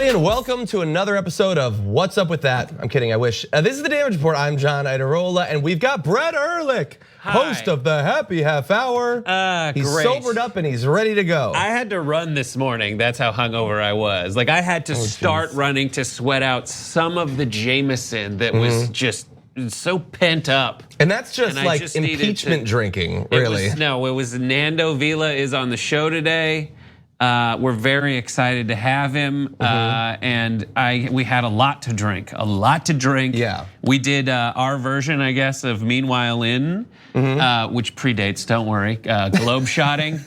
everybody, and welcome to another episode of What's Up With That. I'm kidding, I wish. This is the Damage Report. I'm John Idarola, and we've got Brett Erlich, host of the Happy Half Hour. He's great. sobered up and he's ready to go. I had to run this morning. That's how hungover I was. Like I had to start running to sweat out some of the Jameson that was just so pent up. And that's just like impeachment drinking, really. It was Nando Vila is on the show today. We're very excited to have him, and we had a lot to drink. Yeah. We did our version, I guess, of Meanwhile In, which predates. Don't worry, globe shotting.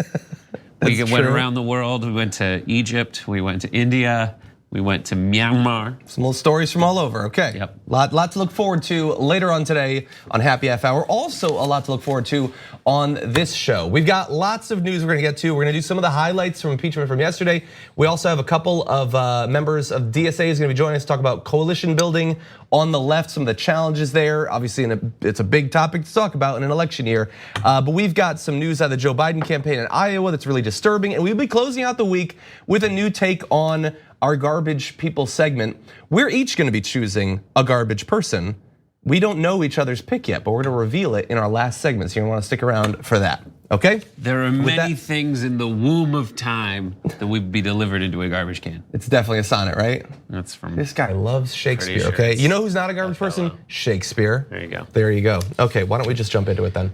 We went around the world. We went to Egypt. We went to India. We went to Myanmar. Some little stories from all over, okay. Yep. Lot to look forward to later on today on Happy Half Hour. Also a lot to look forward to on this show. We've got lots of news we're gonna get to. We're gonna do some of the highlights from impeachment from yesterday. We also have a couple of members of DSA is gonna be joining us to talk about coalition building on the left, some of the challenges there. Obviously, it's a big topic to talk about in an election year. But we've got some news out of the Joe Biden campaign in Iowa that's really disturbing. And we'll be closing out the week with a new take on our garbage people segment. We're each gonna be choosing a garbage person. We don't know each other's pick yet, but we're gonna reveal it in our last segment, so you're gonna wanna stick around for that, okay? There are many things in the womb of time that would be delivered into a garbage can. It's definitely a sonnet, right? That's from This guy loves Shakespeare, sure okay? it's You know who's not a garbage person? Shakespeare. There you go. There you go. Okay, why don't we just jump into it then?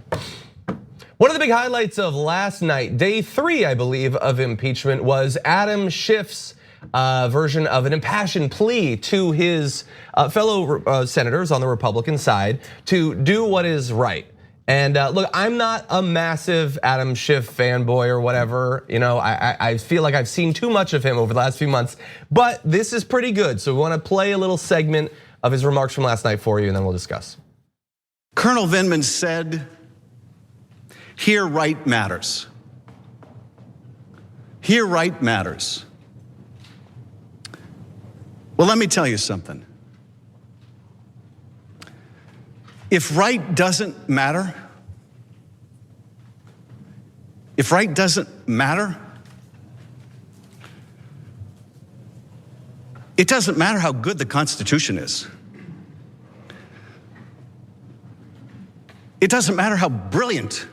One of the big highlights of last night, day 3, I believe, of impeachment was Adam Schiff's version of an impassioned plea to his fellow senators on the Republican side to do what is right. And look, I'm not a massive Adam Schiff fanboy or whatever. You know, I feel like I've seen too much of him over the last few months, but this is pretty good. So we want to play a little segment of his remarks from last night for you, and then we'll discuss. Colonel Vindman said, "Here right matters. Here right matters." Well, let me tell you something. If right doesn't matter, it doesn't matter how good the Constitution is. It doesn't matter how brilliant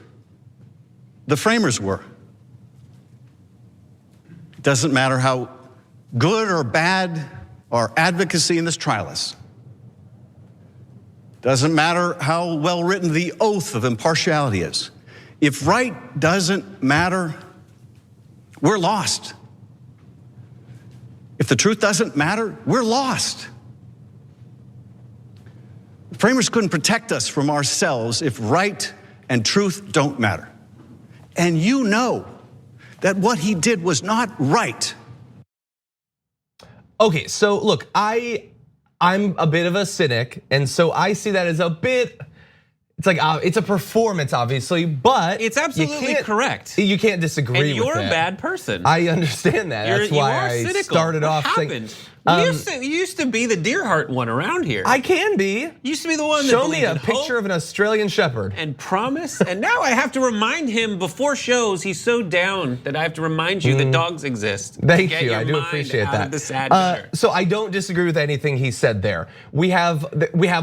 the framers were. It doesn't matter how good or bad our advocacy in this trial is. Doesn't matter how well written the oath of impartiality is. If right doesn't matter, we're lost. If the truth doesn't matter, we're lost. The framers couldn't protect us from ourselves if right and truth don't matter. And you know that what he did was not right. Okay, so look, I'm a bit of a cynic, and so I see that as a bit. It's like it's a performance, obviously, but it's absolutely correct. You can't disagree with that. And you're a bad person. I understand that. That's why I started off saying. You used to be the deer heart one around here. I can be. You used to be the one that Show me believed a in picture of an Australian Shepherd. And promise. And now I have to remind him before shows. He's so down that I have to remind you that dogs exist. Thank you. I do appreciate that. So I don't disagree with anything he said there. We have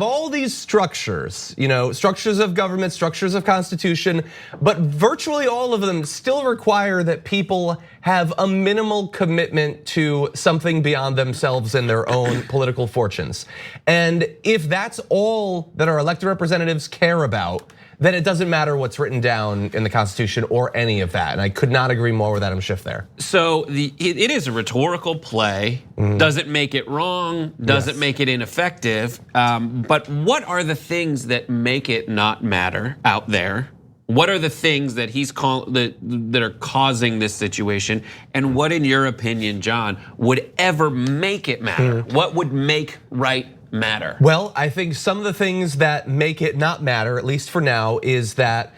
all these structures, you know, structures of government, structures of constitution, but virtually all of them still require that people have a minimal commitment to something beyond themselves and their own political fortunes. And if that's all that our elected representatives care about, then it doesn't matter what's written down in the Constitution or any of that. And I could not agree more with Adam Schiff there. So it is a rhetorical play. Does it make it wrong? Does it make it ineffective? But what are the things that make it not matter out there? What are the things that that are causing this situation? And what, in your opinion, John, would ever make it matter? What would make right matter? Well, I think some of the things that make it not matter, at least for now, is that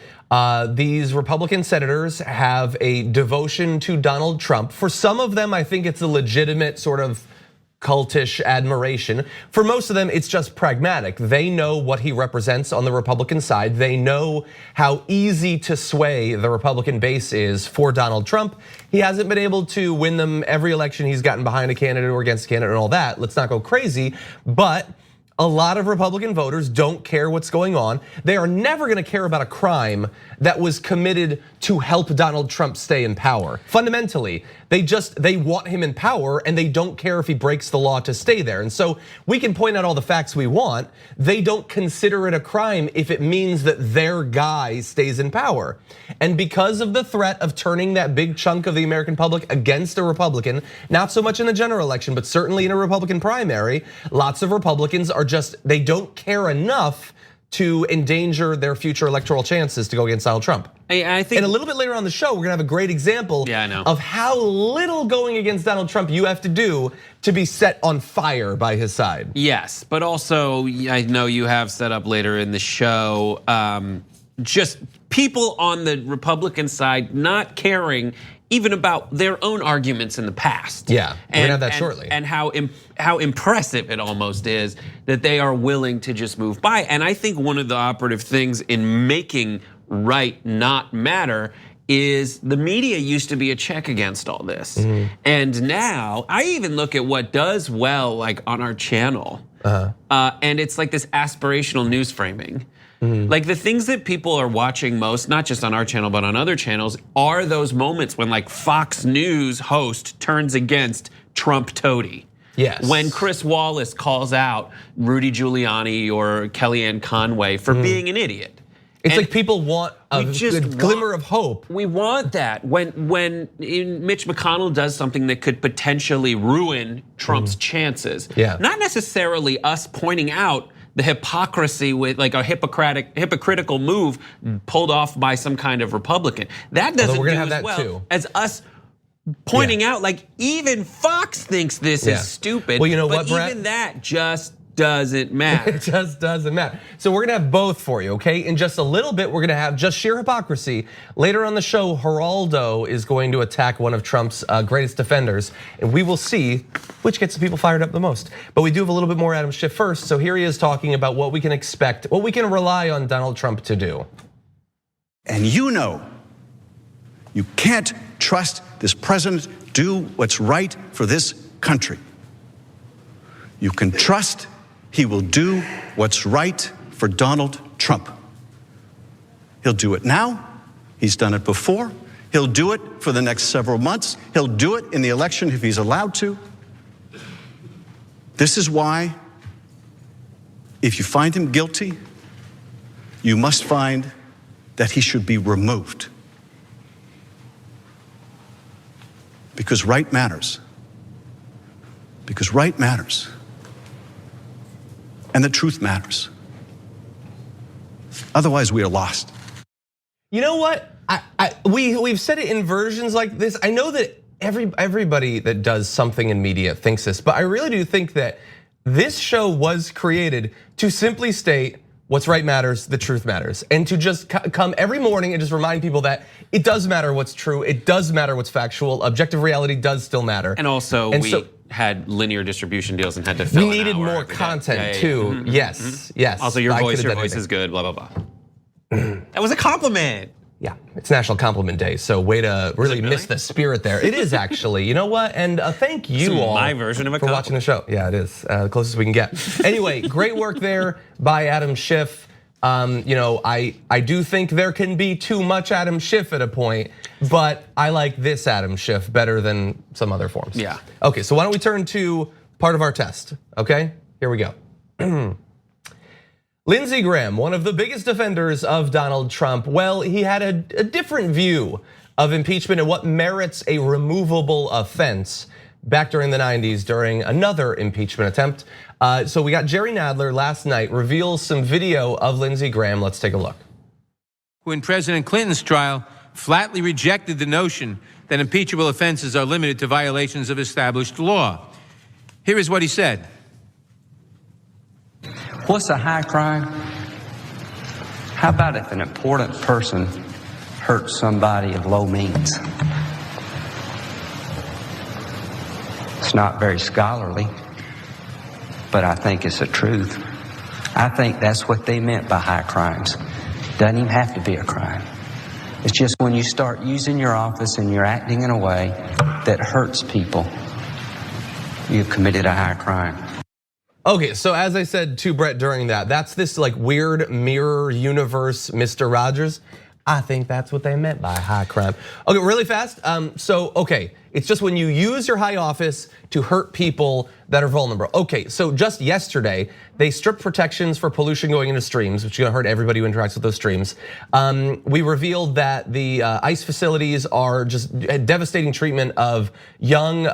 these Republican senators have a devotion to Donald Trump. For some of them, I think it's a legitimate sort of cultish admiration. For most of them, it's just pragmatic. They know what he represents on the Republican side. They know how easy to sway the Republican base is for Donald Trump. He hasn't been able to win them every election he's gotten behind a candidate or against a candidate and all that. Let's not go crazy, but a lot of Republican voters don't care what's going on. They are never gonna care about a crime that was committed to help Donald Trump stay in power. Fundamentally, they want him in power and they don't care if he breaks the law to stay there. And so we can point out all the facts we want. They don't consider it a crime if it means that their guy stays in power. And because of the threat of turning that big chunk of the American public against a Republican, not so much in the general election, but certainly in a Republican primary, lots of Republicans are they don't care enough to endanger their future electoral chances to go against Donald Trump. I think, and a little bit later on the show, we're gonna have a great example of how little going against Donald Trump you have to do to be set on fire by his side. Yes, but also I know you have set up later in the show, just people on the Republican side not caring even about their own arguments in the past. Yeah, we're gonna have that shortly. And how impressive it almost is that they are willing to just move by. And I think one of the operative things in making right not matter is the media used to be a check against all this. And now I even look at what does well, like on our channel. And it's like this aspirational news framing. Like the things that people are watching most, not just on our channel, but on other channels, are those moments when like Fox News host turns against Trump toady. Yes. When Chris Wallace calls out Rudy Giuliani or Kellyanne Conway for being an idiot. It's like people want a glimmer of hope. We want that. When Mitch McConnell does something that could potentially ruin Trump's chances. Not necessarily us pointing out the hypocrisy with like a hypocritical move pulled off by some kind of Republican. That doesn't do as well as us pointing out like even Fox thinks this is stupid. Well, you know but what, Brett? even that just doesn't matter. It just doesn't matter. So we're gonna have both for you, okay? In just a little bit, we're gonna have just sheer hypocrisy. Later on the show, Geraldo is going to attack one of Trump's greatest defenders, and we will see which gets the people fired up the most. But we do have a little bit more Adam Schiff first. So here he is talking about what we can expect, what we can rely on Donald Trump to do. And you know, you can't trust this president do what's right for this country. You can trust he will do what's right for Donald Trump. He'll do it now. He's done it before. He'll do it for the next several months. He'll do it in the election if he's allowed to. This is why, if you find him guilty, you must find that he should be removed. Because right matters. Because right matters. And the truth matters. Otherwise, we are lost. You know what? We've said it in versions like this. I know that everybody that does something in media thinks this, but I really do think that this show was created to simply state what's right matters, the truth matters, and to just come every morning and just remind people that it does matter what's true, it does matter what's factual, objective reality does still matter. And also we had linear distribution deals and had to fill. We needed more content too. Yes, yes. Also, your voice is good. Blah blah blah. That was a compliment. Yeah, it's National Compliment Day, so way to really miss the spirit there. It is actually. You know what? And thank you all my version of a for watching the show. Yeah, it is the closest we can get. Anyway, great work there by Adam Schiff. You know, I do think there can be too much Adam Schiff at a point, but I like this Adam Schiff better than some other forms. Yeah. Okay, so why don't we turn to part of our test? Okay, here we go. Lindsey Graham, one of the biggest defenders of Donald Trump, well, he had a different view of impeachment and what merits a removable offense back during the 90s during another impeachment attempt. So we got Jerry Nadler last night reveals some video of Lindsey Graham. Let's take a look. When President Clinton's trial flatly rejected the notion that impeachable offenses are limited to violations of established law. Here is what he said. What's a high crime? How about if an important person hurts somebody of low means? It's not very scholarly. but I think it's the truth. I think that's what they meant by high crimes. Doesn't even have to be a crime. It's just when you start using your office and you're acting in a way that hurts people, you've committed a high crime. Okay, so as I said to Brett during that, that's this like weird mirror universe Mr. Rogers. I think that's what they meant by high crime. Okay, really fast. Okay, it's just when you use your high office to hurt people that are vulnerable. Okay, so just yesterday, they stripped protections for pollution going into streams, which is gonna hurt everybody who interacts with those streams. We revealed that the ICE facilities are just devastating treatment of young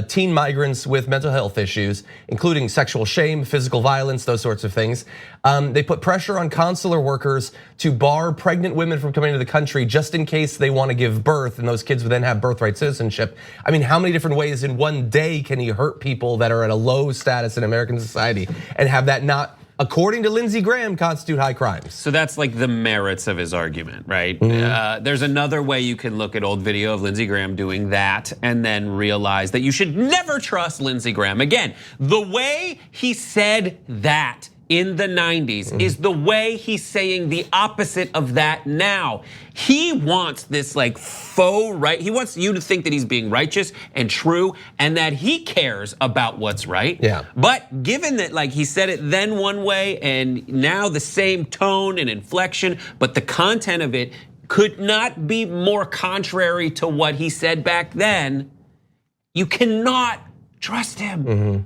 teen migrants with mental health issues, including sexual shame, physical violence, those sorts of things. They put pressure on consular workers to bar pregnant women from coming into the country just in case they want to give birth, and those kids would then have birthright citizenship. I mean, how many different ways in one day can you hurt people that are at a low status in American society and have that not, according to Lindsey Graham, constitute high crimes? So that's like the merits of his argument, right? There's another way you can look at old video of Lindsey Graham doing that and then realize that you should never trust Lindsey Graham. Again, the way he said that in the 90s is the way he's saying the opposite of that now. He wants this like faux right. He wants you to think that he's being righteous and true and that he cares about what's right. Yeah. But given that like he said it then one way and now the same tone and inflection, but the content of it could not be more contrary to what he said back then, you cannot trust him.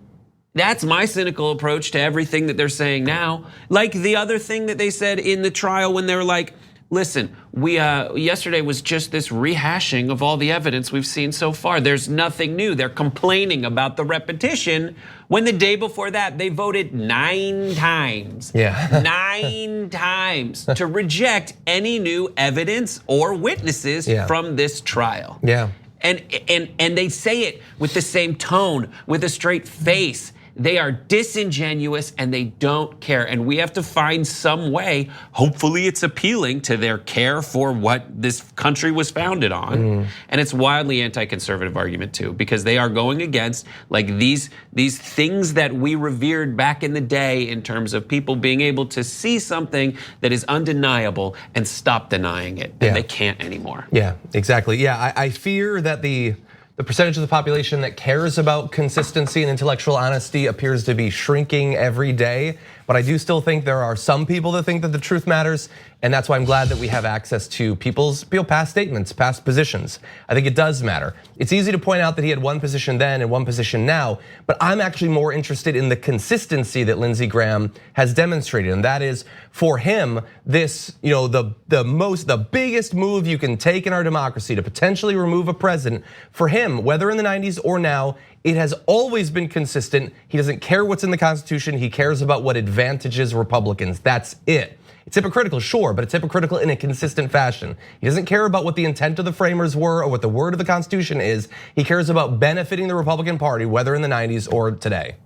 That's my cynical approach to everything that they're saying now. Like the other thing that they said in the trial when they were like, listen, we yesterday was just this rehashing of all the evidence we've seen so far. There's nothing new. They're complaining about the repetition when the day before that they voted 9 times. Yeah. 9 times to reject any new evidence or witnesses from this trial. Yeah. And they say it with the same tone, with a straight face. They are disingenuous and they don't care. And we have to find some way, hopefully it's appealing to their care for what this country was founded on. And it's wildly anti-conservative argument too, because they are going against like these things that we revered back in the day in terms of people being able to see something that is undeniable and stop denying it. And they can't anymore. Yeah, exactly. Yeah, I fear that the percentage of the population that cares about consistency and intellectual honesty appears to be shrinking every day. But I do still think there are some people that think that the truth matters. And that's why I'm glad that we have access to people's past statements, past positions. I think it does matter. It's easy to point out that he had one position then and one position now, but I'm actually more interested in the consistency that Lindsey Graham has demonstrated. And that is for him, this, the biggest move you can take in our democracy to potentially remove a president, for him, whether in the 90s or now, it has always been consistent. He doesn't care what's in the Constitution. He cares about what advantages Republicans. That's it. It's hypocritical, sure, but it's hypocritical in a consistent fashion. He doesn't care about what the intent of the framers were or what the word of the Constitution is. He cares about benefiting the Republican Party, whether in the 90s or today.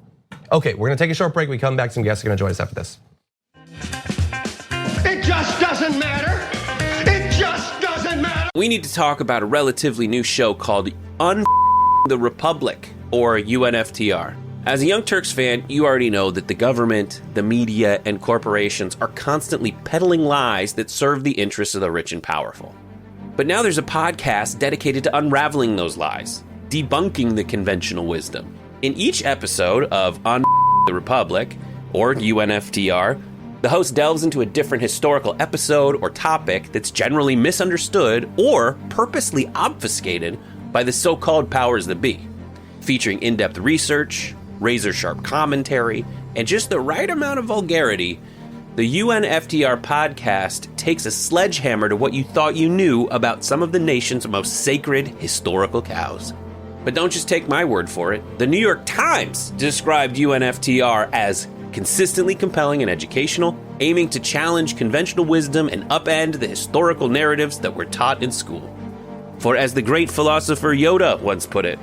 Okay, we're gonna take a short break. We come back, some guests are gonna join us after this. It just doesn't matter. It just doesn't matter. We need to talk about a relatively new show called the Republic, or UNFTR. As a Young Turks fan, you already know that the government, the media, and corporations are constantly peddling lies that serve the interests of the rich and powerful. But now there's a podcast dedicated to unraveling those lies, debunking the conventional wisdom. In each episode of the Republic, or UNFTR, the host delves into a different historical episode or topic that's generally misunderstood or purposely obfuscated by the so-called powers that be, featuring in-depth research, razor-sharp commentary, and just the right amount of vulgarity. The UNFTR podcast takes a sledgehammer to what you thought you knew about some of the nation's most sacred historical cows. But don't just take my word for it. The New York Times described UNFTR as consistently compelling and educational, aiming to challenge conventional wisdom and upend the historical narratives that were taught in school. For as the great philosopher Yoda once put it,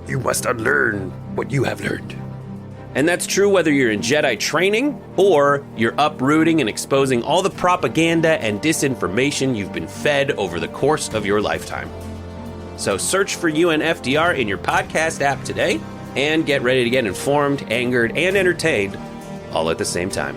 you must unlearn what you have learned. And that's true whether you're in Jedi training or you're uprooting and exposing all the propaganda and disinformation you've been fed over the course of your lifetime. So search for UNFTR in your podcast app today and get ready to get informed, angered, and entertained all at the same time.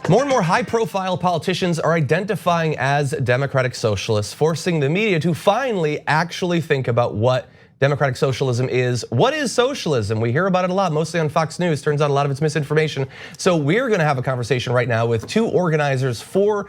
More and more high-profile politicians are identifying as democratic socialists, forcing the media to finally actually think about what democratic socialism is. What is socialism? We hear about it a lot, mostly on Fox News. Turns out a lot of it's misinformation. So we're gonna have a conversation right now with two organizers from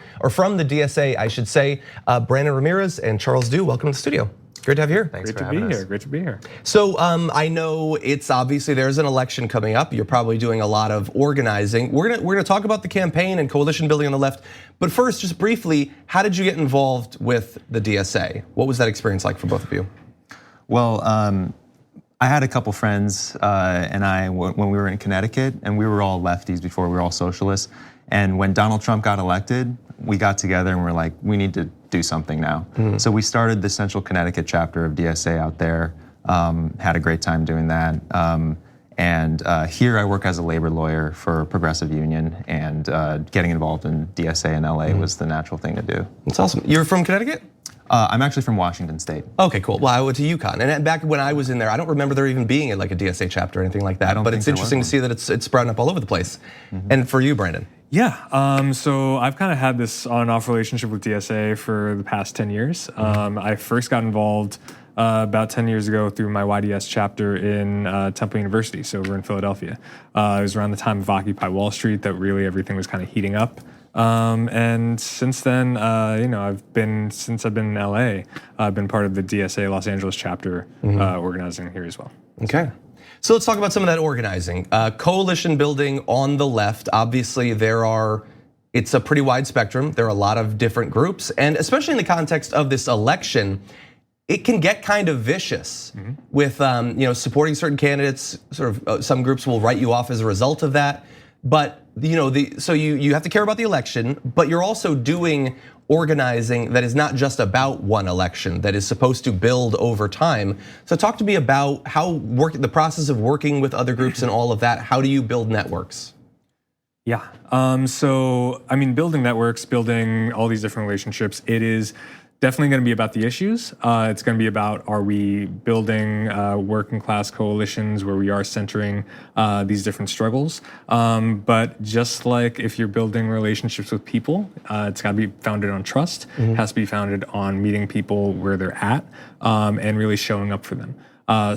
the DSA, I should say, Brandon Ramirez and Charles Du. Welcome to the studio. Great to have you here. Thanks for having us. Great to be here. So I know it's obviously there's an election coming up. You're probably doing a lot of organizing. We're gonna talk about the campaign and coalition building on the left. But first, just briefly, how did you get involved with the DSA? What was that experience like for both of you? Well, I had a couple friends and I when we were in Connecticut, and we were all lefties before, we were all socialists. And when Donald Trump got elected, we got together and we're like, we need to do something now. So we started the Central Connecticut chapter of DSA out there. Had a great time doing that. And here I work as a labor lawyer for a progressive union, and getting involved in DSA in LA was the natural thing to do. That's awesome. You're from Connecticut? I'm actually from Washington State. Okay, cool. Well, I went to UConn, and back when I was in there, I don't remember there even being like a DSA chapter or anything like that. But it's interesting to see that it's sprouting up all over the place. And for you, Brandon? Yeah, so I've kind of had this on and off relationship with DSA for the past 10 years. I first got involved about 10 years ago through my YDS chapter in Temple University, so we're in Philadelphia. It was around the time of Occupy Wall Street that really everything was kind of heating up. And since then, since I've been in LA, I've been part of the DSA Los Angeles chapter, organizing here as well. Okay. So let's talk about some of that organizing. Coalition building on the left, obviously it's a pretty wide spectrum. There are a lot of different groups, and especially in the context of this election, it can get kind of vicious with supporting certain candidates. Sort of some groups will write you off as a result of that. But so you have to care about the election, but you're also doing organizing that is not just about one election, that is supposed to build over time. So talk to me about the process of working with other groups and all of that. How do you build networks? Yeah, so I mean, building networks, building all these different relationships, it is definitely going to be about the issues. It's going to be about, are we building working class coalitions where we are centering these different struggles? But just like if you're building relationships with people, it's got to be founded on trust. It has to be founded on meeting people where they're at and really showing up for them.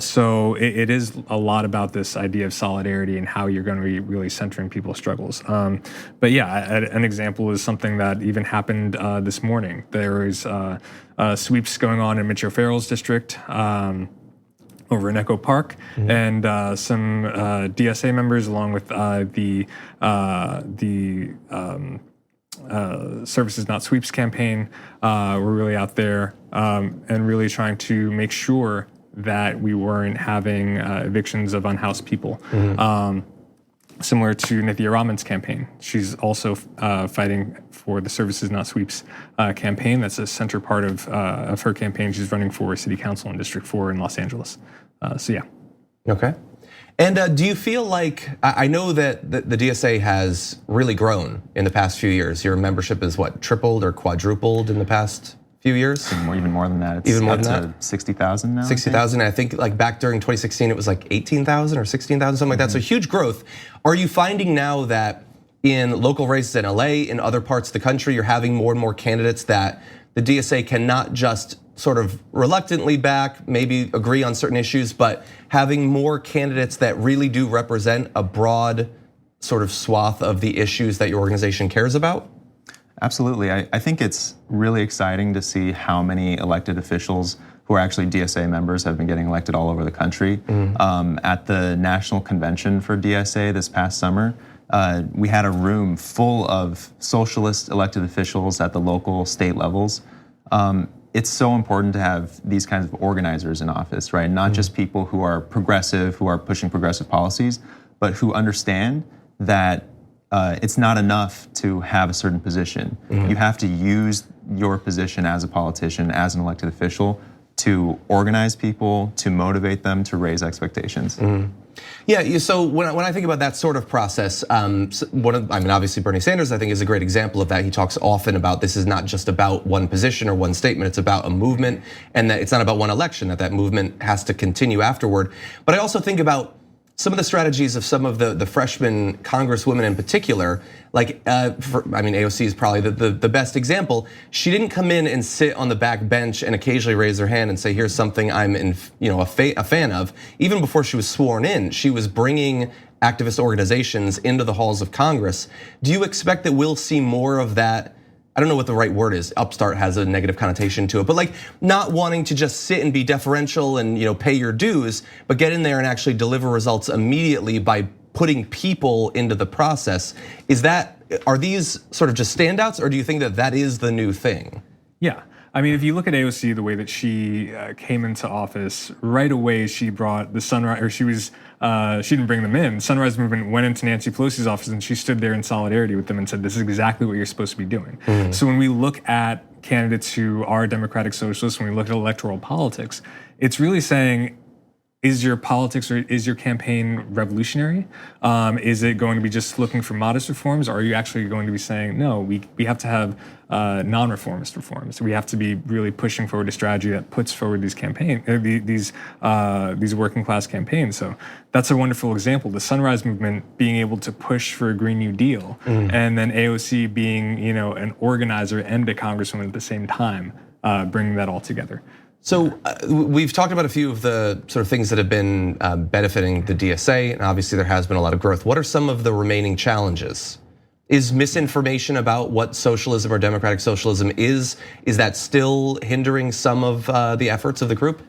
So it is a lot about this idea of solidarity and how you're going to be really centering people's struggles. But yeah, an example is something that even happened this morning. There is sweeps going on in Mitch O'Farrell's district over in Echo Park, and some DSA members, along with the Services Not Sweeps campaign, were really out there and really trying to make sure that we weren't having evictions of unhoused people. Similar to Nithya Raman's campaign. She's also fighting for the Services Not Sweeps campaign. That's a center part of her campaign. She's running for City Council in District 4 in Los Angeles. So yeah. Okay. And do you feel like, I know that the DSA has really grown in the past few years. Your membership is what, tripled or quadrupled in the past few years? Even more than that. It's even more up than to that? 60,000 now. 60,000. I think like back during 2016, it was like 18,000 or 16,000, something like that. So huge growth. Are you finding now that in local races in LA, in other parts of the country, you're having more and more candidates that the DSA cannot just sort of reluctantly back, maybe agree on certain issues, but having more candidates that really do represent a broad sort of swath of the issues that your organization cares about? Absolutely. I think it's really exciting to see how many elected officials who are actually DSA members have been getting elected all over the country. At the national convention for DSA this past summer, we had a room full of socialist elected officials at the local, state levels. It's so important to have these kinds of organizers in office, right? Not just people who are progressive, who are pushing progressive policies, but who understand that it's not enough to have a certain position. You have to use your position as a politician, as an elected official, to organize people, to motivate them, to raise expectations. Yeah, so when I think about that sort of process, obviously Bernie Sanders I think is a great example of that. He talks often about this is not just about one position or one statement, it's about a movement, and that it's not about one election, that movement has to continue afterward. But I also think about some of the strategies of some of the freshman congresswomen in particular, like AOC is probably the best example. She didn't come in and sit on the back bench and occasionally raise her hand and say, "Here's something I'm a fan of." Even before she was sworn in, she was bringing activist organizations into the halls of Congress. Do you expect that we'll see more of that? I don't know what the right word is. Upstart has a negative connotation to it, but like not wanting to just sit and be deferential and pay your dues, but get in there and actually deliver results immediately by putting people into the process. Are these sort of just standouts, or do you think that is the new thing? Yeah. I mean, if you look at AOC, the way that she came into office, right away she brought the Sunrise, or she didn't bring them in. Sunrise Movement went into Nancy Pelosi's office and she stood there in solidarity with them and said, "This is exactly what you're supposed to be doing." So when we look at candidates who are democratic socialists, when we look at electoral politics, it's really saying, is your politics or is your campaign revolutionary? Is it going to be just looking for modest reforms? Or are you actually going to be saying, no, we have to have non-reformist reforms. We have to be really pushing forward a strategy that puts forward these working class campaigns. So that's a wonderful example. The Sunrise Movement being able to push for a Green New Deal, and then AOC being an organizer and a congresswoman at the same time, bringing that all together. So we've talked about a few of the sort of things that have been benefiting the DSA, and obviously there has been a lot of growth. What are some of the remaining challenges? Is misinformation about what socialism or democratic socialism is that still hindering some of the efforts of the group?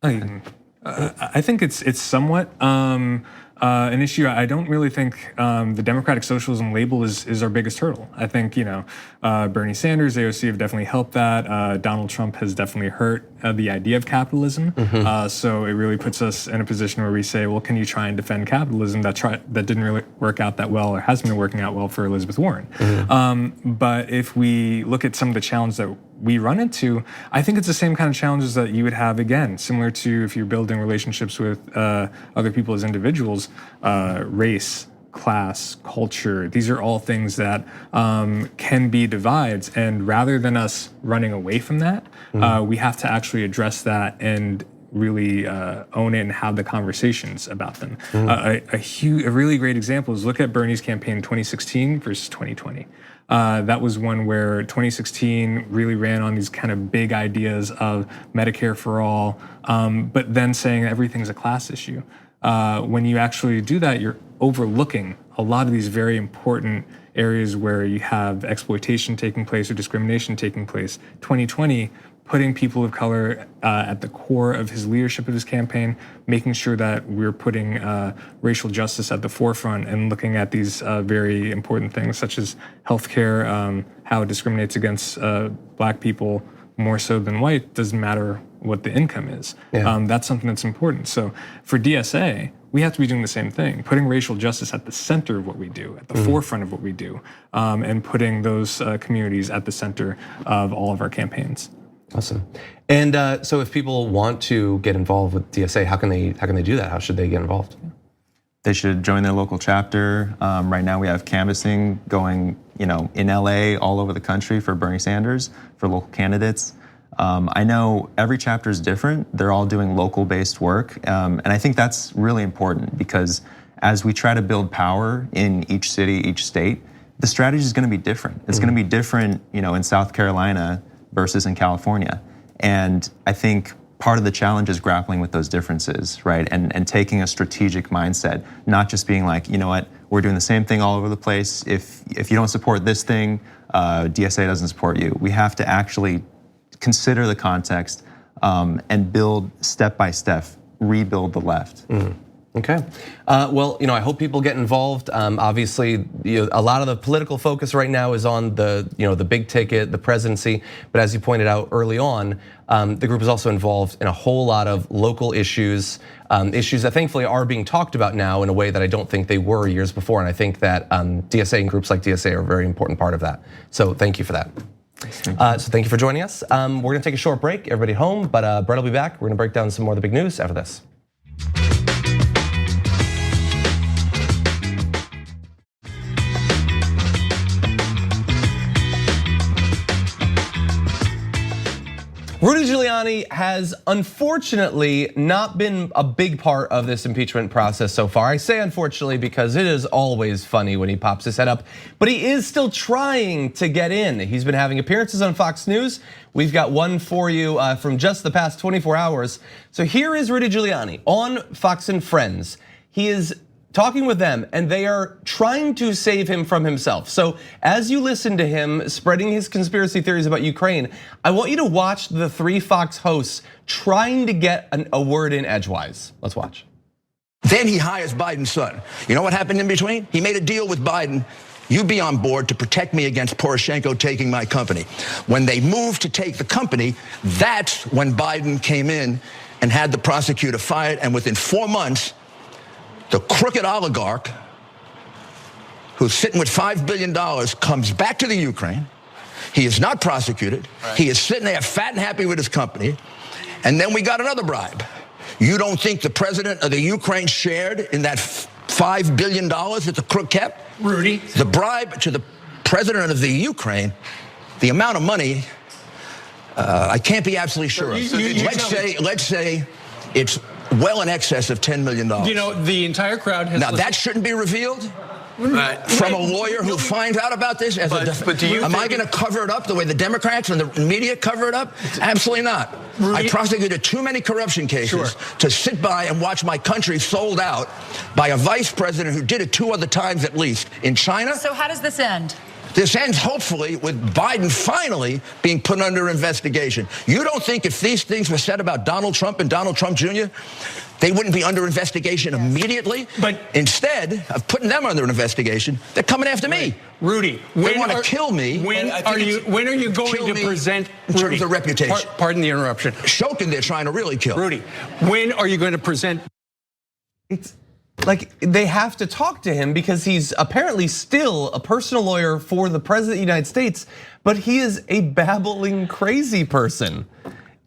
I think it's somewhat an issue. I don't really think the democratic socialism label is our biggest hurdle. I think Bernie Sanders, AOC have definitely helped that. Donald Trump has definitely hurt the idea of capitalism. So it really puts us in a position where we say, well, can you try and defend capitalism that didn't really work out that well or hasn't been working out well for Elizabeth Warren. But if we look at some of the challenges that we run into, I think it's the same kind of challenges that you would have, again, similar to if you're building relationships with other people as individuals, race, class, culture. These are all things that can be divides. And rather than us running away from that, we have to actually address that and really own it and have the conversations about them. A really great example is look at Bernie's campaign in 2016 versus 2020. That was one where 2016 really ran on these kind of big ideas of Medicare for all, but then saying everything's a class issue. When you actually do that, you're overlooking a lot of these very important areas where you have exploitation taking place or discrimination taking place. 2020, putting people of color at the core of his leadership of his campaign, making sure that we're putting racial justice at the forefront and looking at these very important things such as healthcare, how it discriminates against black people more so than white, doesn't matter what the income is. That's something that's important. So for DSA, we have to be doing the same thing, putting racial justice at the center of what we do, at the forefront of what we do, and putting those communities at the center of all of our campaigns. Awesome. And so if people want to get involved with DSA, how can they do that? How should they get involved? They should join their local chapter. Right now we have canvassing going, in LA, all over the country for Bernie Sanders, for local candidates. I know every chapter is different. They're all doing local-based work. And I think that's really important because as we try to build power in each city, each state, the strategy is gonna be different. It's gonna be different, in South Carolina versus in California. And I think part of the challenge is grappling with those differences, right? And taking a strategic mindset, not just being like, you know what, we're doing the same thing all over the place. If you don't support this thing, DSA doesn't support you. We have to actually consider the context and build step by step, rebuild the left. Okay, well, I hope people get involved. Obviously, a lot of the political focus right now is on the big ticket, the presidency. But as you pointed out early on, the group is also involved in a whole lot of local issues, issues that thankfully are being talked about now in a way that I don't think they were years before. And I think that DSA and groups like DSA are a very important part of that. So thank you for that. So thank you for joining us. We're gonna take a short break, everybody home, but Brett will be back. We're gonna break down some more of the big news after this. Rudy Giuliani has unfortunately not been a big part of this impeachment process so far. I say unfortunately because it is always funny when he pops his head up, but he is still trying to get in. He's been having appearances on Fox News. We've got one for you from just the past 24 hours. So here is Rudy Giuliani on Fox and Friends. He is talking with them, and they are trying to save him from himself. So as you listen to him spreading his conspiracy theories about Ukraine, I want you to watch the 3 Fox hosts trying to get a word in edgewise. Let's watch. Then he hires Biden's son. You know what happened in between? He made a deal with Biden. You be on board to protect me against Poroshenko taking my company. When they moved to take the company, that's when Biden came in and had the prosecutor fired, and within 4 months, the crooked oligarch who's sitting with $5 billion comes back to the Ukraine. He is not prosecuted. Right. He is sitting there fat and happy with his company. And then we got another bribe. You don't think the president of the Ukraine shared in that $5 billion that the crook kept? Rudy. The bribe to the president of the Ukraine, the amount of money, I can't be absolutely sure of. Let's say it's well in excess of $10 million. You know, the entire crowd has. Now that shouldn't be revealed from a lawyer who finds out about this. Am I going to cover it up the way the Democrats and the media cover it up? Absolutely not. Rudy? I prosecuted too many corruption cases to sit by and watch my country sold out by a vice president who did it 2 other times at least in China. So how does this end? This ends hopefully with Biden finally being put under investigation. You don't think if these things were said about Donald Trump and Donald Trump Jr., they wouldn't be under investigation immediately? But instead of putting them under an investigation, they're coming after me. Rudy, they want to kill me. When are you going to present in terms of reputation? Pardon the interruption. Shokin, they're trying to really kill. Rudy, when are you going to present? It's like they have to talk to him because he's apparently still a personal lawyer for the president of the United States, but he is a babbling crazy person.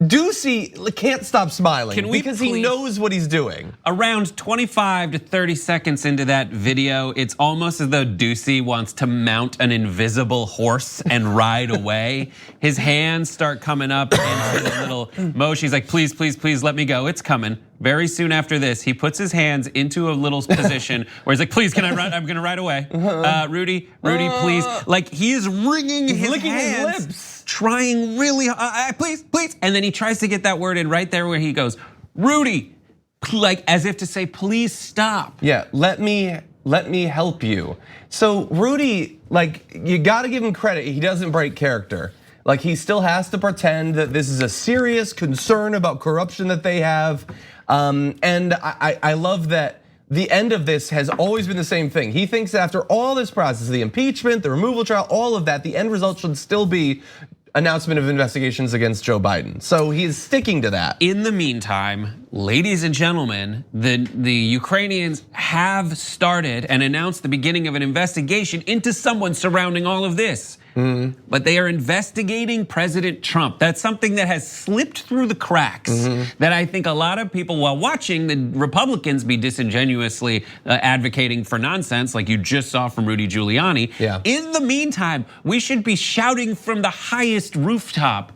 Ducey can't stop smiling because he knows what he's doing. Around 25 to 30 seconds into that video, it's almost as though Ducey wants to mount an invisible horse and ride away. His hands start coming up into a little motion. He's like, please, please, please let me go. It's coming. Very soon after this, he puts his hands into a little position where he's like, please, can I run? I'm gonna ride away. Rudy, please. Like he is wringing his hands, his lips, trying really hard, please. And then he tries to get that word in right there where he goes, Rudy, like as if to say, please stop. Yeah, let me help you. So Rudy, like you gotta give him credit, he doesn't break character. Like he still has to pretend that this is a serious concern about corruption that they have. And I love that the end of this has always been the same thing. He thinks after all this process, the impeachment, the removal trial, all of that, the end result should still be announcement of investigations against Joe Biden. So he is sticking to that. In the meantime, ladies and gentlemen, the Ukrainians have started and announced the beginning of an investigation into someone surrounding all of this. But they are investigating President Trump. That's something that has slipped through the cracks that I think a lot of people, while watching the Republicans be disingenuously advocating for nonsense like you just saw from Rudy Giuliani. In the meantime, we should be shouting from the highest rooftop,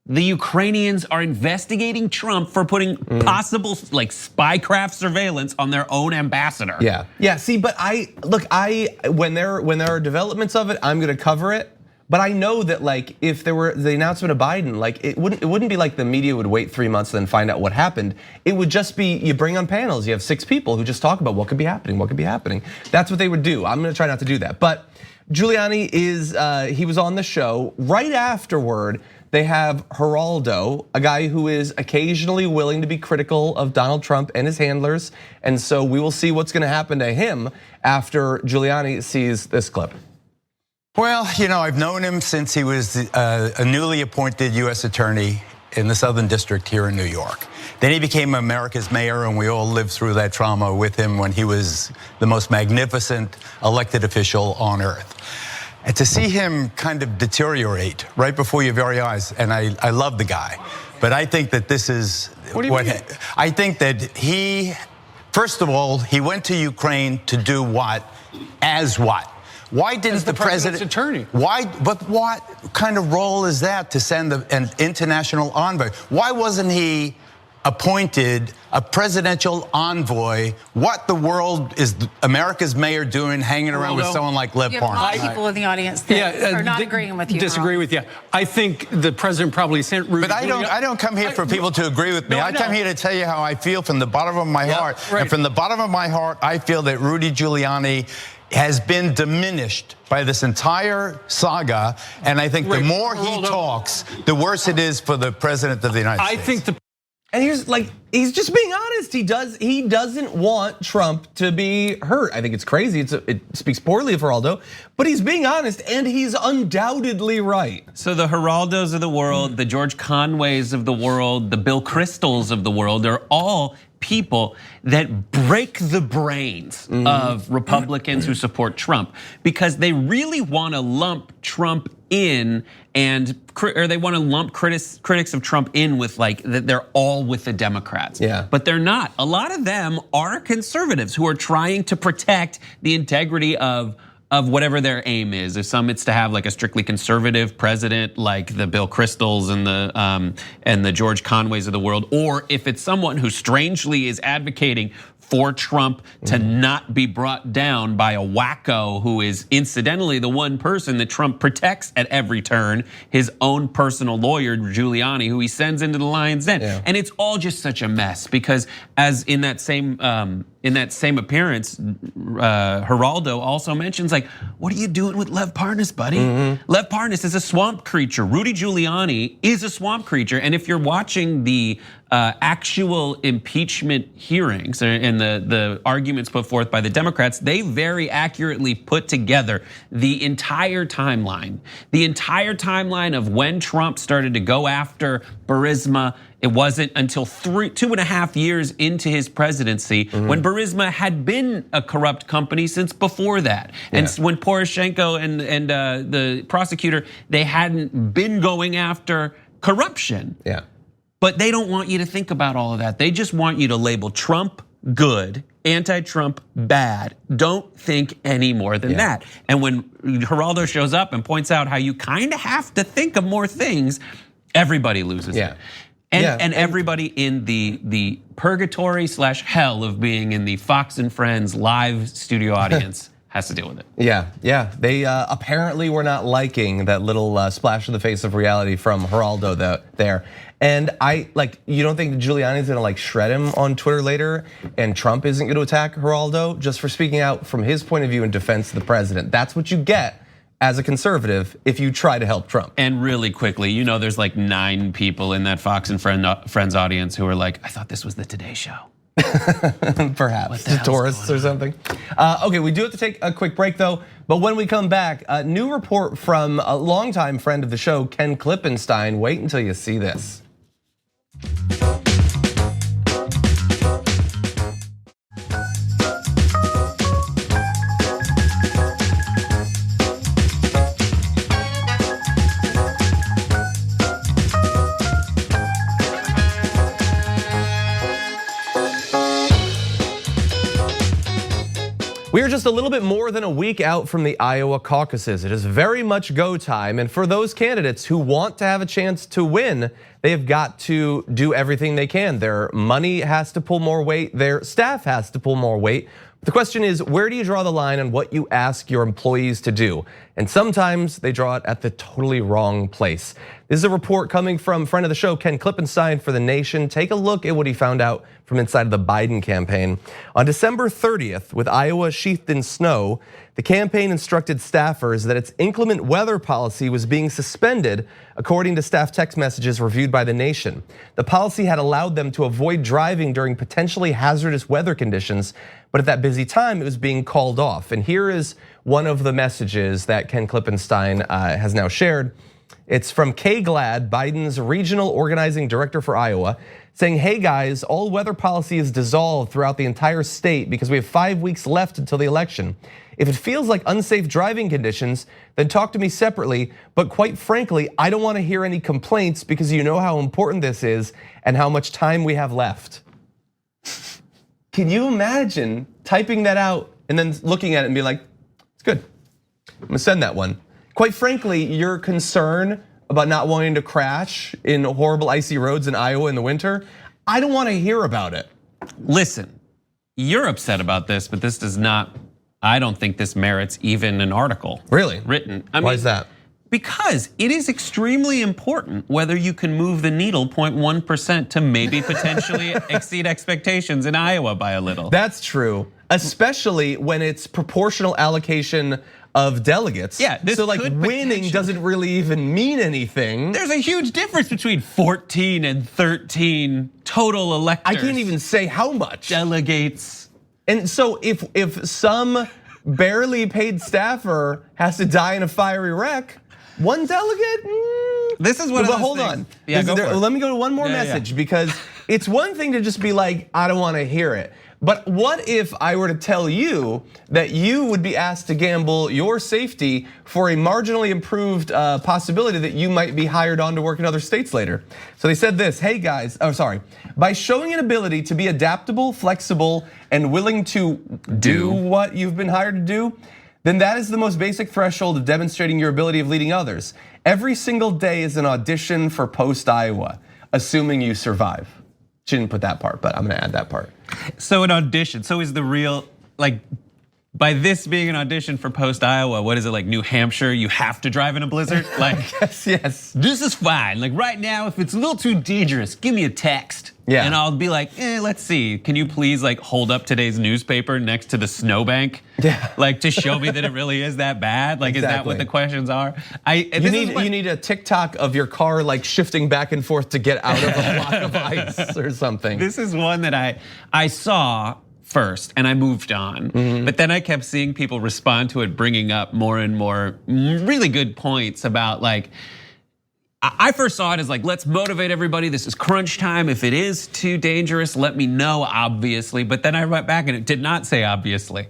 the Ukrainians are investigating Trump for putting possible like spycraft surveillance on their own ambassador. Yeah. See, but when there are developments of it, I'm gonna cover it. But I know that like if there were the announcement of Biden, like it wouldn't be like the media would wait 3 months and then find out what happened. It would just be you bring on panels. You have 6 people who just talk about what could be happening. That's what they would do. I'm gonna try not to do that. But Giuliani he was on the show right afterward. They have Geraldo, a guy who is occasionally willing to be critical of Donald Trump and his handlers. And so we will see what's gonna happen to him after Giuliani sees this clip. Well, you know, I've known him since he was a newly appointed US attorney in the Southern District here in New York. Then he became America's mayor, and we all lived through that trauma with him when he was the most magnificent elected official on earth. And to see him kind of deteriorate right before your very eyes, and I love the guy, but I think that this is what do you mean? I think that he, first of all, he went to Ukraine to do what? As what? Why didn't the president's attorney? Why? But what kind of role is that to send an international envoy? Why wasn't he appointed a presidential envoy? What the world is America's mayor doing, hanging around with someone like Lev You have a lot Parnas? of people in the audience that are not agreeing with you. Disagree with you. I think the president probably sent Rudy. But I don't come here for people to agree with me. No, I come here to tell you how I feel from the bottom of my heart. Right. And from the bottom of my heart, I feel that Rudy Giuliani has been diminished by this entire saga. And I think the more he talks, the worse it is for the president of the United States. I think and he's just being honest. He doesn't want Trump to be hurt. I think it's crazy. It speaks poorly of Geraldo, but he's being honest, and he's undoubtedly right. So the Geraldos of the world, the George Conways of the world, the Bill Cristols of the world are all people that break the brains of Republicans who support Trump, because they really want to lump Trump in or they want to lump critics of Trump in with like that they're all with the Democrats. Yeah. But they're not. A lot of them are conservatives who are trying to protect the integrity of whatever their aim is. If some, it's to have like a strictly conservative president, like the Bill Cristols and the George Conways of the world, or if it's someone who strangely is advocating for Trump to not be brought down by a wacko who is incidentally the one person that Trump protects at every turn, his own personal lawyer, Giuliani, who he sends into the lion's den. Yeah. And it's all just such a mess, because as in that same appearance, Geraldo also mentions like, what are you doing with Lev Parnas, buddy? Lev Parnas is a swamp creature. Rudy Giuliani is a swamp creature. And if you're watching the actual impeachment hearings and the arguments put forth by the Democrats, they very accurately put together the entire timeline of when Trump started to go after Burisma. It wasn't until 2.5 years into his presidency when Burisma had been a corrupt company since before that. And when Poroshenko and the prosecutor, they hadn't been going after corruption. Yeah. But they don't want you to think about all of that. They just want you to label Trump good, anti-Trump bad. Don't think any more than that. And when Geraldo shows up and points out how you kind of have to think of more things, everybody loses it. And everybody in the purgatory / hell of being in the Fox and Friends live studio audience has to deal with it. Yeah. They apparently were not liking that little splash in the face of reality from Geraldo there. And you don't think Giuliani's gonna shred him on Twitter later, and Trump isn't gonna attack Geraldo just for speaking out from his point of view in defense of the president? That's what you get as a conservative if you try to help Trump. And really quickly, there's 9 people in that Fox and Friends audience who are like, I thought this was the Today Show. Perhaps the tourists or something. Okay, we do have to take a quick break though. But when we come back, a new report from a longtime friend of the show, Ken Klippenstein. Wait until you see this. We are just a little bit more than a week out from the Iowa caucuses. It is very much go time. And for those candidates who want to have a chance to win, they have got to do everything they can. Their money has to pull more weight. Their staff has to pull more weight. The question is, where do you draw the line on what you ask your employees to do? And sometimes they draw it at the totally wrong place. This is a report coming from friend of the show, Ken Klippenstein for The Nation. Take a look at what he found out from inside of the Biden campaign. On December 30th, with Iowa sheathed in snow, the campaign instructed staffers that its inclement weather policy was being suspended, according to staff text messages reviewed by The Nation. The policy had allowed them to avoid driving during potentially hazardous weather conditions, but at that busy time, it was being called off. And here is one of the messages that Ken Klippenstein has now shared. It's from Kay Glad, Biden's regional organizing director for Iowa, saying, hey guys, all weather policy is dissolved throughout the entire state because we have 5 weeks left until the election. If it feels like unsafe driving conditions, then talk to me separately. But quite frankly, I don't want to hear any complaints because you know how important this is and how much time we have left. Can you imagine typing that out and then looking at it and be like, it's good, I'm gonna send that one. Quite frankly, your concern about not wanting to crash in horrible icy roads in Iowa in the winter, I don't want to hear about it. Listen, you're upset about this, but this does not, I don't think this merits even an article. Really? Written. Why is that? Because it is extremely important whether you can move the needle 0.1% to maybe potentially exceed expectations in Iowa by a little. That's true, especially when it's proportional allocation of delegates. Yeah, so like winning doesn't really even mean anything. There's a huge difference between 14 and 13 total electors. I can't even say how much. Delegates. And so if some barely paid staffer has to die in a fiery wreck, one delegate? This is what. But hold on. Yeah, go for it. Let me go to one more message because it's one thing to just be like, I don't want to hear it. But what if I were to tell you that you would be asked to gamble your safety for a marginally improved possibility that you might be hired on to work in other states later? So they said this, hey guys, by showing an ability to be adaptable, flexible, and willing to do what you've been hired to do, then that is the most basic threshold of demonstrating your ability of leading others. Every single day is an audition for post-Iowa, assuming you survive. She didn't put that part, but I'm gonna add that part. So an audition, so is the real, like, by this being an audition for post-Iowa, what is it, like New Hampshire, you have to drive in a blizzard? Like, yes. This is fine. Like right now, if it's a little too dangerous, give me a text. Yeah. And I'll be like, let's see. Can you please like hold up today's newspaper next to the snowbank? Yeah. Like to show me that it really is that bad? Like, exactly. Is that what the questions are? You need a TikTok of your car like shifting back and forth to get out of a block of ice or something. This is one that I saw first and I moved on. But then I kept seeing people respond to it, bringing up more and more really good points about like, I first saw it as like, let's motivate everybody. This is crunch time. If it is too dangerous, let me know, obviously. But then I went back and it did not say obviously.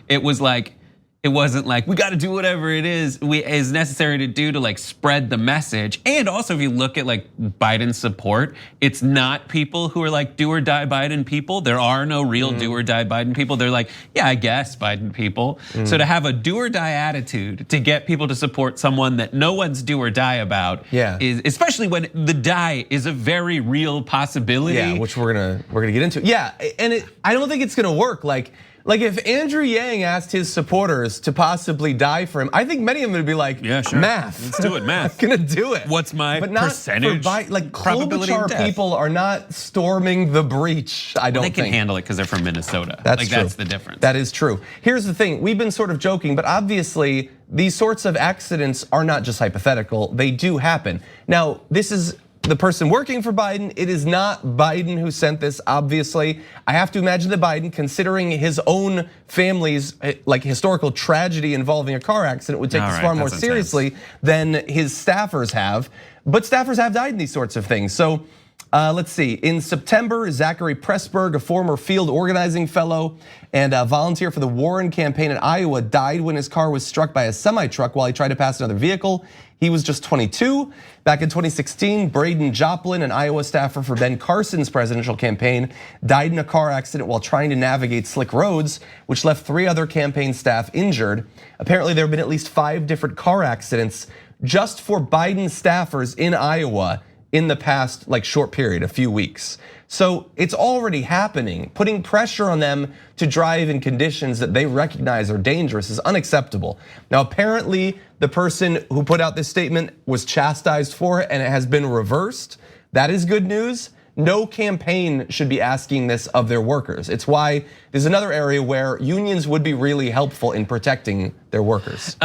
It was like, it wasn't like, we gotta do whatever it is necessary to do to like spread the message. And also if you look at like Biden's support, it's not people who are like do or die Biden people. There are no real do or die Biden people. They're like, yeah, I guess Biden people. So to have a do or die attitude to get people to support someone that no one's do or die about is, especially when the die is a very real possibility. Yeah, which we're gonna get into. Yeah, and I don't think it's gonna work. Like if Andrew Yang asked his supporters to possibly die for him, I think many of them would be like, yeah, sure. Math. Let's do it, math. I'm gonna do it. What's my but not percentage? Like probability of death? People are not storming the breach, I don't think. They can handle it because they're from Minnesota. That's true. That's the difference. That is true. Here's the thing, we've been sort of joking, but obviously these sorts of accidents are not just hypothetical, they do happen. Now, this is the person working for Biden. It is not Biden who sent this, obviously. I have to imagine that Biden, considering his own family's like historical tragedy involving a car accident, would take this far more seriously than his staffers have. But staffers have died in these sorts of things. So let's see, in September, Zachary Pressburg, a former field organizing fellow and a volunteer for the Warren campaign in Iowa, died when his car was struck by a semi-truck while he tried to pass another vehicle. He was just 22. Back in 2016, Braden Joplin, an Iowa staffer for Ben Carson's presidential campaign, died in a car accident while trying to navigate slick roads, which left 3 other campaign staff injured. Apparently, there have been at least 5 different car accidents just for Biden staffers in Iowa in the past like short period, a few weeks. So it's already happening. Putting pressure on them to drive in conditions that they recognize are dangerous is unacceptable. Now, apparently the person who put out this statement was chastised for it and it has been reversed. That is good news. No campaign should be asking this of their workers. It's why there's another area where unions would be really helpful in protecting their workers.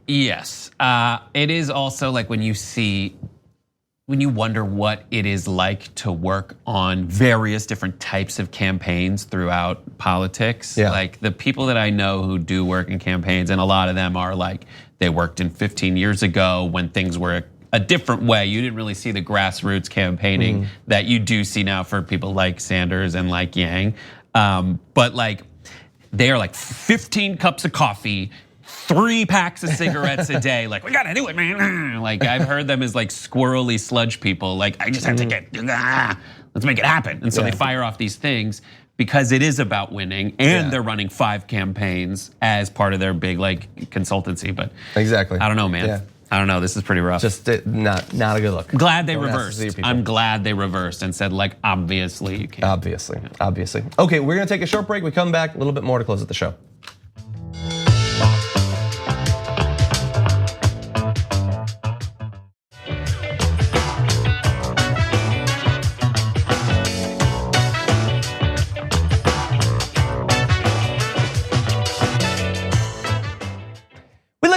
Yes, it is also like when you wonder what it is like to work on various different types of campaigns throughout politics. Like the people that I know who do work in campaigns, and a lot of them are like, they worked in 15 years ago when things were a different way. You didn't really see the grassroots campaigning that you do see now for people like Sanders and like Yang. But like, they are like 15 cups of coffee, 3 packs of cigarettes a day. Like, we gotta do it, man. Like, I've heard them as like squirrely sludge people. Like, I just have to let's make it happen. And so they fire off these things because it is about winning, and they're running 5 campaigns as part of their big like consultancy. But exactly, I don't know, man. I don't know. This is pretty rough. Just not a good look. Glad they reversed. I'm glad they reversed and said, like, obviously you can't. Obviously. Okay, we're gonna take a short break. We come back, a little bit more to close out the show.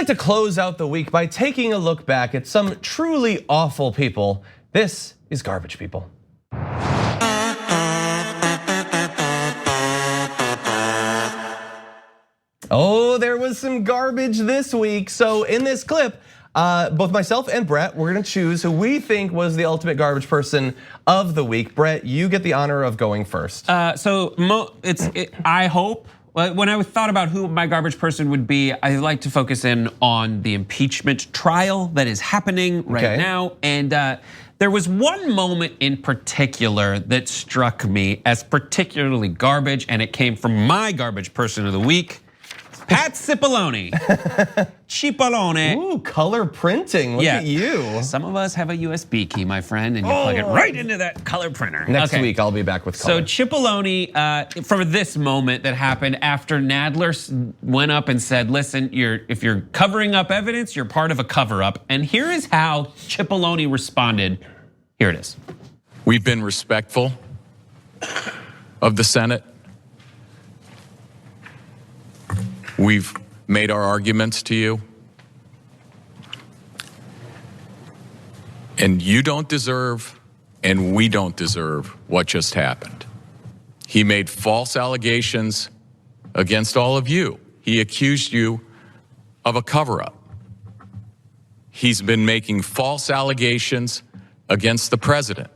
To close out the week by taking a look back at some truly awful people. This is Garbage People. Oh, there was some garbage this week. So in this clip, both myself and Brett, we're gonna choose who we think was the ultimate garbage person of the week. Brett, you get the honor of going first. I hope. When I thought about who my garbage person would be, I like to focus in on the impeachment trial that is happening right now. And there was one moment in particular that struck me as particularly garbage, and it came from my garbage person of the week, Pat Cipollone. Cipollone. Ooh, color printing, look at you. Some of us have a USB key, my friend, and you plug it right into that color printer. Next week, I'll be back with color. So Cipollone, for this moment that happened after Nadler went up and said, listen, if you're covering up evidence, you're part of a cover up. And here is how Cipollone responded. Here it is. We've been respectful of the Senate. We've made our arguments to you. And you don't deserve, and we don't deserve what just happened. He made false allegations against all of you. He accused you of a cover-up. He's been making false allegations against the president.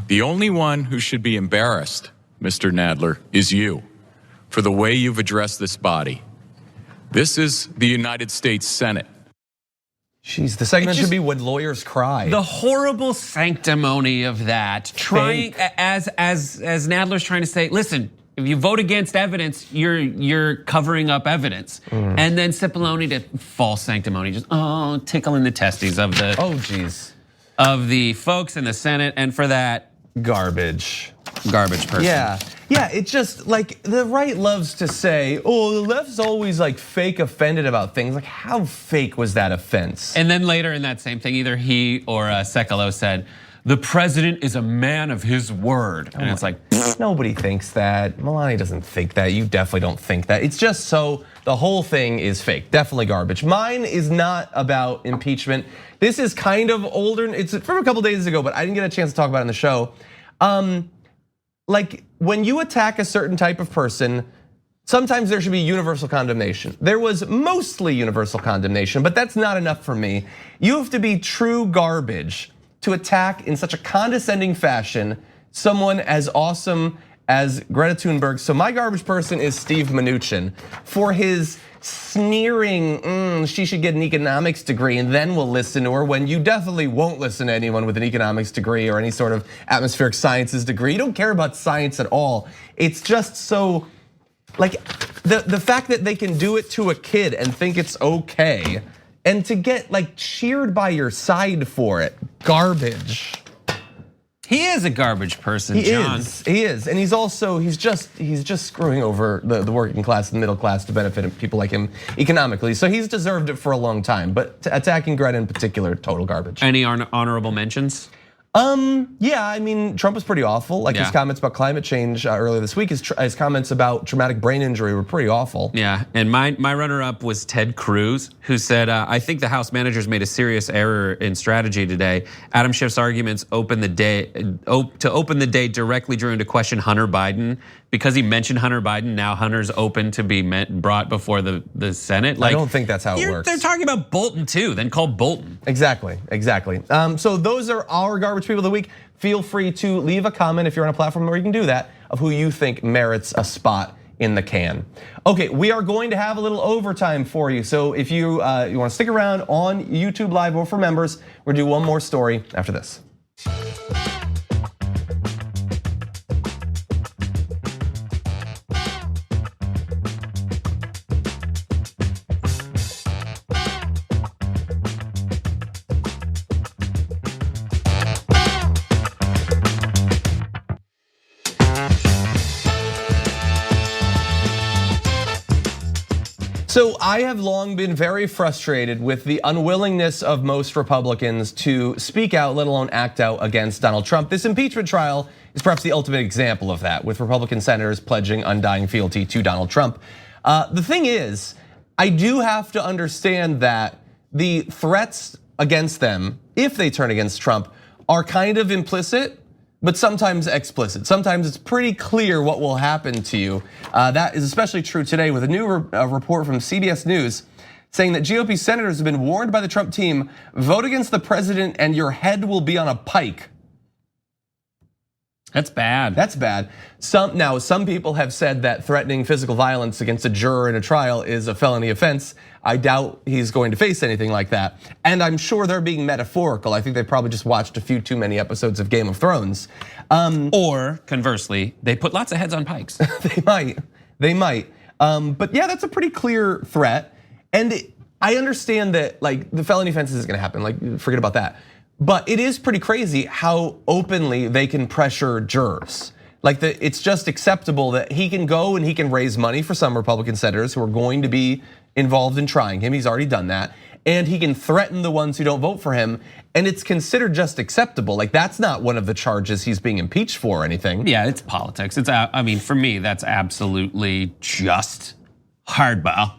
The only one who should be embarrassed, Mr. Nadler, is you, for the way you've addressed this body. This is the United States Senate. Jeez, the segment should be When Lawyers Cry. The horrible sanctimony of that, trying as Nadler's trying to say, listen, if you vote against evidence, you're covering up evidence. And then Cipollone did false sanctimony, just tickling the testes of the of the folks in the Senate, and for that, garbage person. Yeah, it's just like the right loves to say, oh, the left's always like fake offended about things. Like, how fake was that offense? And then later in that same thing, either he or Sekulow said, the president is a man of his word. And it's like, nobody thinks that. Melania doesn't think that. You definitely don't think that. It's just so the whole thing is fake. Definitely garbage. Mine is not about impeachment. This is kind of older. It's from a couple days ago, but I didn't get a chance to talk about it in the show. Like when you attack a certain type of person, sometimes there should be universal condemnation. There was mostly universal condemnation, but that's not enough for me. You have to be true garbage to attack in such a condescending fashion someone as awesome as Greta Thunberg. So my garbage person is Steve Mnuchin for his sneering, she should get an economics degree and then we'll listen to her, when you definitely won't listen to anyone with an economics degree or any sort of atmospheric sciences degree. You don't care about science at all. It's just so, like, the fact that they can do it to a kid and think it's okay, and to get like cheered by your side for it, garbage. He is a garbage person, John. He is, and he's just screwing over the working class and middle class to benefit people like him economically. So he's deserved it for a long time, but attacking Greta in particular, total garbage. Any honorable mentions? Yeah, I mean, Trump was pretty awful. Like his comments about climate change earlier this week, his comments about traumatic brain injury were pretty awful. Yeah, and my runner-up was Ted Cruz, who said, I think the House managers made a serious error in strategy today. Adam Schiff's arguments open the day directly drew into question Hunter Biden. Because he mentioned Hunter Biden, now Hunter's open to be brought before the Senate. I don't think that's how it works. They're talking about Bolton too, then call Bolton. Exactly. So those are our garbage people of the week. Feel free to leave a comment if you're on a platform where you can do that of who you think merits a spot in the can. Okay, we are going to have a little overtime for you. So if you want to stick around on YouTube Live or for members, we're gonna do one more story after this. So I have long been very frustrated with the unwillingness of most Republicans to speak out, let alone act out against Donald Trump. This impeachment trial is perhaps the ultimate example of that, with Republican senators pledging undying fealty to Donald Trump. The thing is, I do have to understand that the threats against them, if they turn against Trump, are kind of implicit, but sometimes explicit. Sometimes it's pretty clear what will happen to you. That is especially true today with a new report from CBS News saying that GOP senators have been warned by the Trump team, vote against the president and your head will be on a pike. That's bad. That's bad. Some people have said that threatening physical violence against a juror in a trial is a felony offense. I doubt he's going to face anything like that. And I'm sure they're being metaphorical. I think they probably just watched a few too many episodes of Game of Thrones. Or conversely, they put lots of heads on pikes. They might. But yeah, that's a pretty clear threat. And I understand that like the felony offense is gonna happen, like forget about that. But it is pretty crazy how openly they can pressure jurors. Like it's just acceptable that he can go and he can raise money for some Republican senators who are going to be involved in trying him. He's already done that. And he can threaten the ones who don't vote for him. And it's considered just acceptable. Like that's not one of the charges he's being impeached for or anything. Yeah, it's politics. I mean, for me, that's absolutely just hardball.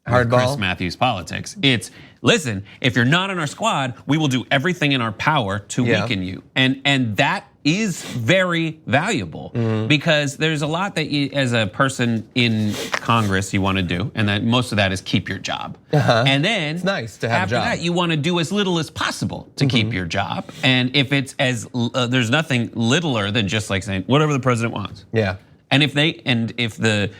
Chris Matthews politics. It's, listen, if you're not on our squad, we will do everything in our power to weaken you. And that is very valuable because there's a lot that you, as a person in Congress, you want to do, and that most of that is keep your job. And then it's nice to have after a job. That, you want to do as little as possible to keep your job. And if it's there's nothing littler than just like saying whatever the president wants. Yeah. And if the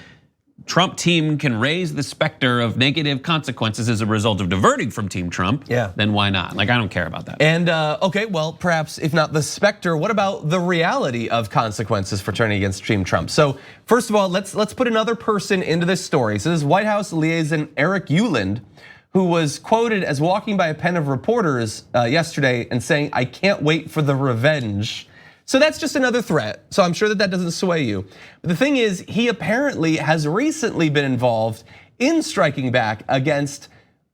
Trump team can raise the specter of negative consequences as a result of diverting from Team Trump, then why not? Like, I don't care about that. And okay, well, perhaps if not the specter, what about the reality of consequences for turning against Team Trump? So first of all, let's put another person into this story. So this is White House liaison Erlich Uland, who was quoted as walking by a pen of reporters yesterday and saying, "I can't wait for the revenge." So that's just another threat. So I'm sure that doesn't sway you. But the thing is, he apparently has recently been involved in striking back against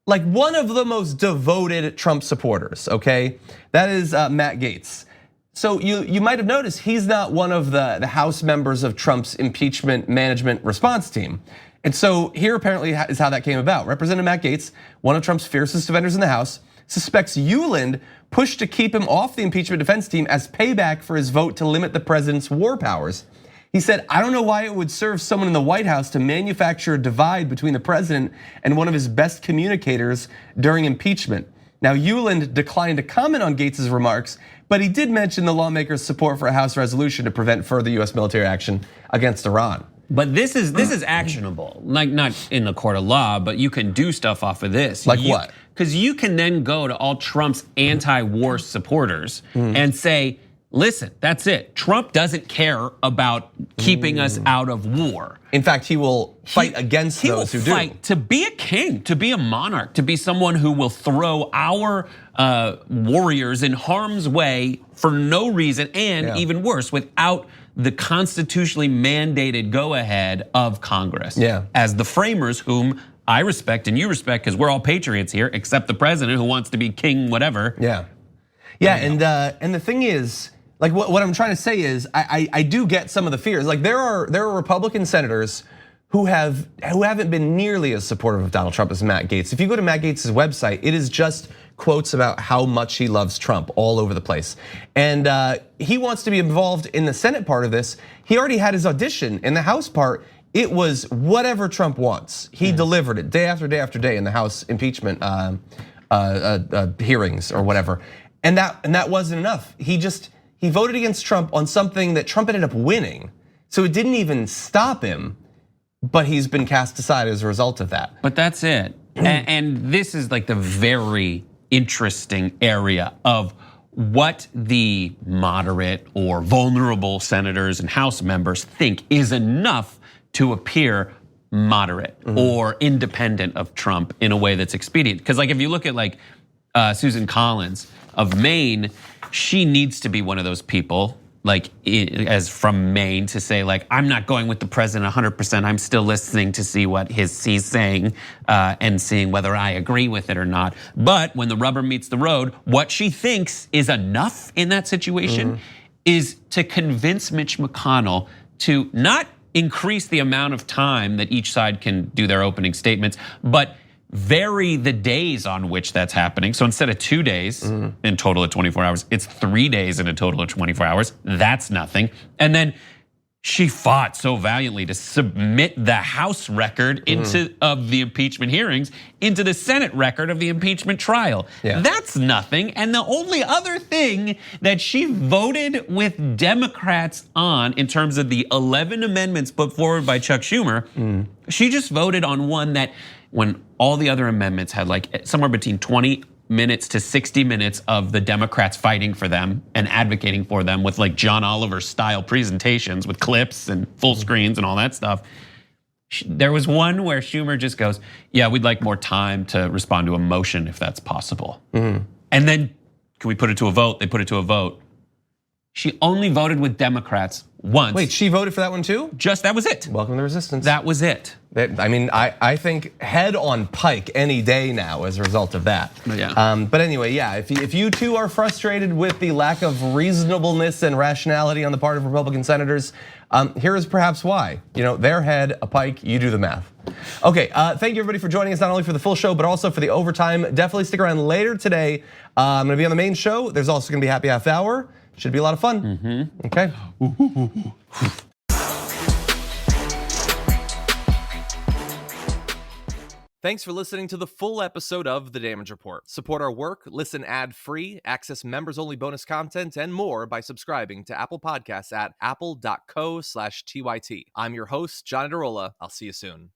like one of the most devoted Trump supporters, okay? That is Matt Gaetz. So you might have noticed he's not one of the House members of Trump's impeachment management response team. And so here apparently is how that came about. Representative Matt Gaetz, one of Trump's fiercest defenders in the House, suspects Uland pushed to keep him off the impeachment defense team as payback for his vote to limit the president's war powers. He said, "I don't know why it would serve someone in the White House to manufacture a divide between the president and one of his best communicators during impeachment." Now, Uland declined to comment on Gaetz's remarks, but he did mention the lawmaker's support for a House resolution to prevent further US military action against Iran. But this is actionable, like not in the court of law, but you can do stuff off of this. Like what? Because you can then go to all Trump's anti-war supporters and say, listen, that's it. Trump doesn't care about keeping us out of war. In fact, he will fight against those who do. He will fight to be a king, to be a monarch, to be someone who will throw our warriors in harm's way for no reason, and even worse, without the constitutionally mandated go-ahead of Congress. As the framers, whom I respect and you respect, because we're all patriots here, except the president who wants to be king, whatever. Yeah, and the thing is, like what I'm trying to say is, I do get some of the fears. Like there are Republican senators who haven't been nearly as supportive of Donald Trump as Matt Gaetz. If you go to Matt Gaetz' website, it is just quotes about how much he loves Trump all over the place. And he wants to be involved in the Senate part of this. He already had his audition. In the House part, it was whatever Trump wants. He delivered it day after day after day in the House impeachment hearings or whatever. And that wasn't enough. He voted against Trump on something that Trump ended up winning. So it didn't even stop him, but he's been cast aside as a result of that. But that's it. And this is like the very interesting area of what the moderate or vulnerable senators and House members think is enough to appear moderate or independent of Trump in a way that's expedient. Because like if you look at like Susan Collins of Maine, she needs to be one of those people like as from Maine to say like, I'm not going with the president 100%. I'm still listening to see what he's saying and seeing whether I agree with it or not. But when the rubber meets the road, what she thinks is enough in that situation is to convince Mitch McConnell to not increase the amount of time that each side can do their opening statements, but vary the days on which that's happening. So instead of 2 days in total of 24 hours, it's 3 days in a total of 24 hours. That's nothing. And then she fought so valiantly to submit the House record of the impeachment hearings into the Senate record of the impeachment trial. Yeah. That's nothing. And the only other thing that she voted with Democrats on in terms of the 11 amendments put forward by Chuck Schumer, she just voted on one that when all the other amendments had like somewhere between 20 minutes to 60 minutes of the Democrats fighting for them and advocating for them with like John Oliver style presentations with clips and full screens and all that stuff. There was one where Schumer just goes, yeah, we'd like more time to respond to a motion if that's possible. And then can we put it to a vote? They put it to a vote. She only voted with Democrats once. Wait, she voted for that one too? Just, that was it. Welcome to the resistance. That was it. I mean, I think head on pike any day now as a result of that. Yeah. But anyway, yeah, if you too are frustrated with the lack of reasonableness and rationality on the part of Republican senators, here is perhaps why. You know, their head, a pike, you do the math. Okay, thank you everybody for joining us, not only for the full show, but also for the overtime. Definitely stick around later today. I'm gonna be on the main show. There's also gonna be happy half hour. Should be a lot of fun. Okay. Thanks for listening to the full episode of The Damage Report. Support our work, listen ad-free, access members-only bonus content, and more by subscribing to Apple Podcasts at apple.co/TYT. I'm your host, John Adarola. I'll see you soon.